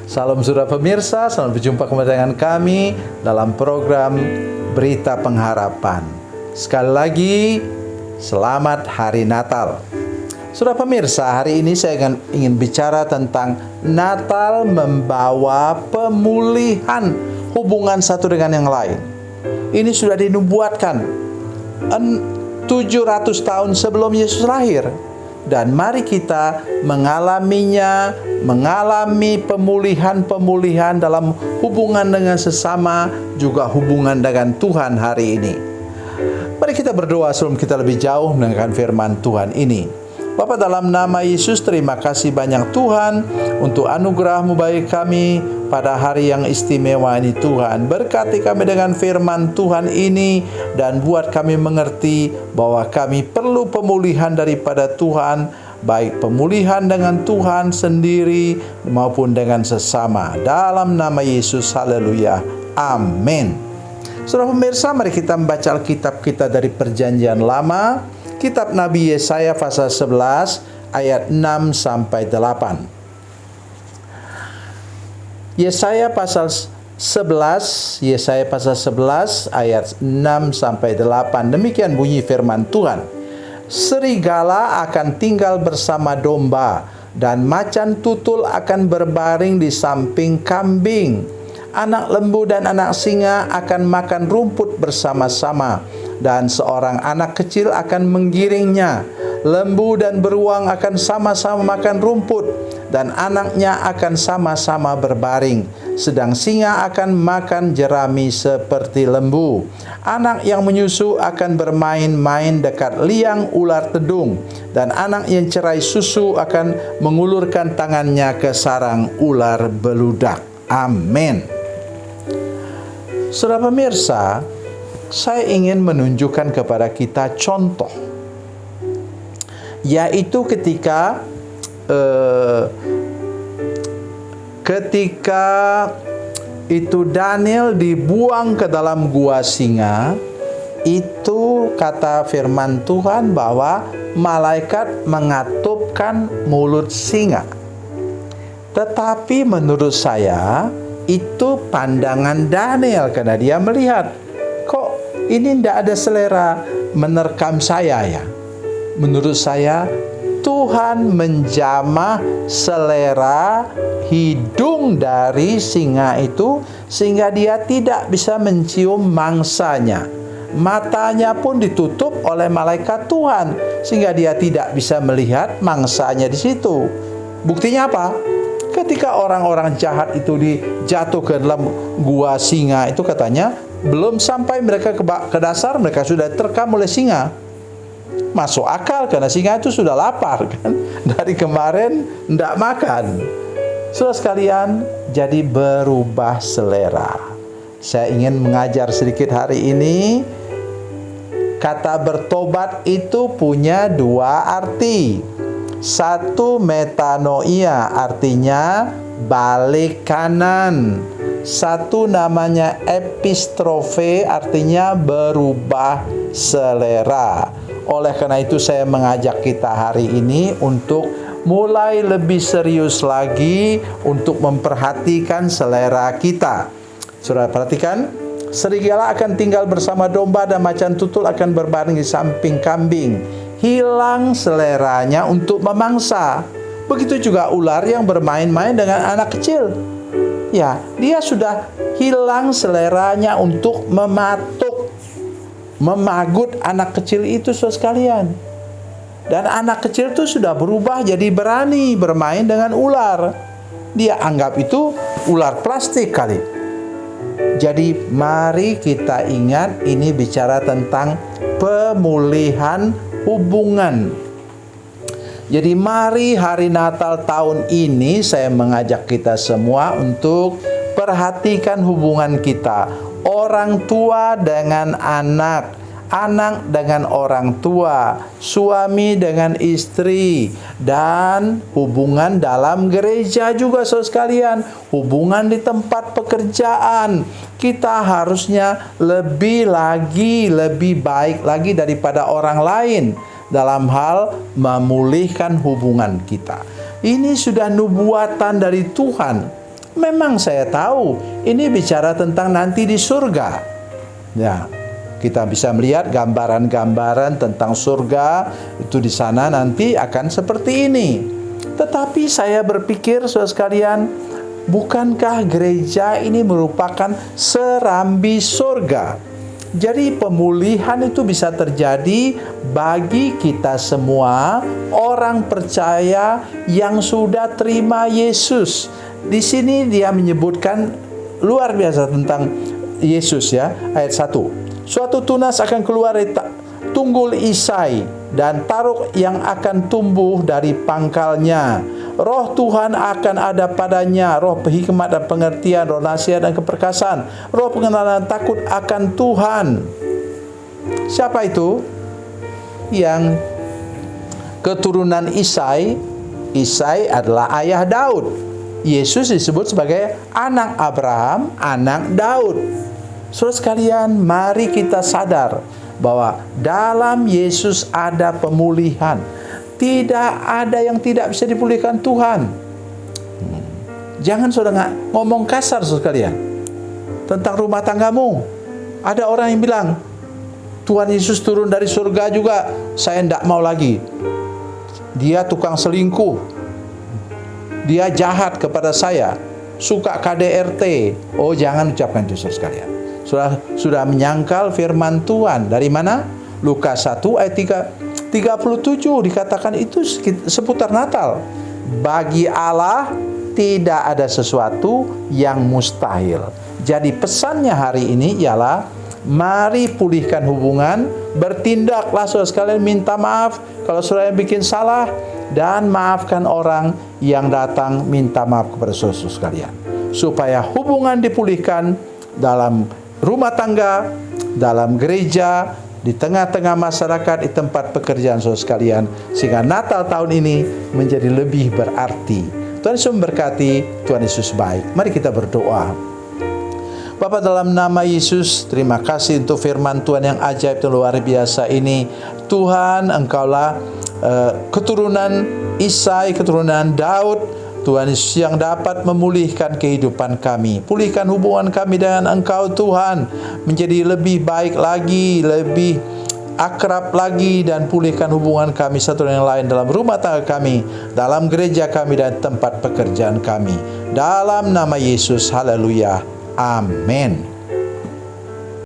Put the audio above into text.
Salam saudara pemirsa, selamat berjumpa kembali dengan kami dalam program Berita Pengharapan. Sekali lagi, selamat Hari Natal. Saudara pemirsa, hari ini saya ingin bicara tentang Natal membawa pemulihan hubungan satu dengan yang lain. Ini sudah dinubuatkan 700 tahun sebelum Yesus lahir. Dan mari kita mengalaminya, mengalami pemulihan-pemulihan dalam hubungan dengan sesama, juga hubungan dengan Tuhan hari ini. Mari kita berdoa sebelum kita lebih jauh mendengarkan firman Tuhan ini. Bapa, dalam nama Yesus, terima kasih banyak Tuhan untuk anugerah-Mu bagi kami pada hari yang istimewa ini Tuhan. Berkati kami dengan firman Tuhan ini dan buat kami mengerti bahwa kami perlu pemulihan daripada Tuhan, baik pemulihan dengan Tuhan sendiri maupun dengan sesama. Dalam nama Yesus, haleluya, amin. Saudara pemirsa, mari kita membaca Alkitab kita dari Perjanjian Lama, Kitab Nabi Yesaya pasal 11 ayat 6 sampai 8. Yesaya pasal 11 ayat 6 sampai 8. Demikian bunyi firman Tuhan. Serigala akan tinggal bersama domba, dan macan tutul akan berbaring di samping kambing. Anak lembu dan anak singa akan makan rumput bersama-sama, dan seorang anak kecil akan menggiringnya. Lembu dan beruang akan sama-sama makan rumput, dan anaknya akan sama-sama berbaring. Sedang singa akan makan jerami seperti lembu. Anak yang menyusu akan bermain-main dekat liang ular tedung, dan anak yang cerai susu akan mengulurkan tangannya ke sarang ular beludak. Amin. Saudara pemirsa, saya ingin menunjukkan kepada kita contoh, yaitu ketika itu Daniel dibuang ke dalam gua singa, itu kata firman Tuhan bahwa malaikat mengatupkan mulut singa. Tetapi menurut saya itu pandangan Daniel, karena dia melihat, kok ini tidak ada selera menerkam saya ya. Menurut saya Tuhan menjamah selera hidung dari singa itu sehingga dia tidak bisa mencium mangsanya. Matanya pun ditutup oleh malaikat Tuhan sehingga dia tidak bisa melihat mangsanya di situ. Buktinya apa? Ketika orang-orang jahat itu dijatuhkan dalam gua singa itu, katanya belum sampai mereka ke dasar, mereka sudah terkam oleh singa. Masuk akal karena singa itu sudah lapar kan, dari kemarin tidak makan. Saudara sekalian, jadi berubah selera. Saya ingin mengajar sedikit hari ini. Kata bertobat itu punya dua arti. Satu, metanoia, artinya balik kanan. Satu namanya epistrofe, artinya berubah selera. Oleh karena itu saya mengajak kita hari ini untuk mulai lebih serius lagi untuk memperhatikan selera kita. Saudara perhatikan, serigala akan tinggal bersama domba, dan macan tutul akan berbaring di samping kambing. Hilang seleranya untuk memangsa. Begitu juga ular yang bermain-main dengan anak kecil. Ya, dia sudah hilang seleranya untuk memagut anak kecil itu, saudara sekalian. Dan anak kecil itu sudah berubah jadi berani bermain dengan ular. Dia anggap itu ular plastik kali. Jadi mari kita ingat, ini bicara tentang pemulihan hubungan. Jadi mari hari Natal tahun ini saya mengajak kita semua untuk perhatikan hubungan kita. Orang tua dengan anak, anak dengan orang tua, suami dengan istri, dan hubungan dalam gereja juga saudara sekalian, hubungan di tempat pekerjaan. Kita harusnya lebih baik lagi daripada orang lain dalam hal memulihkan hubungan kita. Ini sudah nubuatan dari Tuhan. Memang saya tahu ini bicara tentang nanti di surga. Ya, kita bisa melihat gambaran-gambaran tentang surga itu di sana nanti akan seperti ini. Tetapi saya berpikir, saudara sekalian, bukankah gereja ini merupakan serambi surga? Jadi pemulihan itu bisa terjadi bagi kita semua orang percaya yang sudah terima Yesus. Di sini dia menyebutkan luar biasa tentang Yesus ya, ayat 1. Suatu tunas akan keluar dari tunggul Isai dan taruk yang akan tumbuh dari pangkalnya. Roh Tuhan akan ada padanya, roh hikmat dan pengertian, roh nasihat dan keperkasaan, roh pengenalan takut akan Tuhan. Siapa itu? Yang keturunan Isai. Isai adalah ayah Daud. Yesus disebut sebagai anak Abraham, anak Daud. Saudara sekalian, mari kita sadar bahwa dalam Yesus ada pemulihan. Tidak ada yang tidak bisa dipulihkan Tuhan. Jangan saudara ngomong kasar saudara sekalian tentang rumah tanggamu. Ada orang yang bilang, Tuhan Yesus turun dari surga juga, saya tidak mau lagi. Dia tukang selingkuh. Dia jahat kepada saya. Suka KDRT. Oh, jangan ucapkan itu saudara sekalian. Sudah menyangkal firman Tuhan. Dari mana? Lukas 1 ayat 37 dikatakan itu seputar Natal. Bagi Allah tidak ada sesuatu yang mustahil. Jadi pesannya hari ini ialah mari pulihkan hubungan, bertindaklah saudara sekalian, minta maaf kalau saudara yang bikin salah, dan maafkan orang yang datang minta maaf kepada saudara sekalian. Supaya hubungan dipulihkan dalam rumah tangga, dalam gereja, di tengah-tengah masyarakat, di tempat pekerjaan saudara sekalian, sehingga Natal tahun ini menjadi lebih berarti. Tuhan Yesus memberkati, Tuhan Yesus baik. Mari kita berdoa. Bapa, dalam nama Yesus, terima kasih untuk firman Tuhan yang ajaib dan luar biasa ini. Tuhan, Engkaulah keturunan Isai, keturunan Daud, Tuhan Yesus, yang dapat memulihkan kehidupan kami. Pulihkan hubungan kami dengan Engkau Tuhan, menjadi lebih baik lagi, lebih akrab lagi, dan pulihkan hubungan kami satu dengan yang lain dalam rumah tangga kami, dalam gereja kami, dan tempat pekerjaan kami. Dalam nama Yesus, haleluya, amin.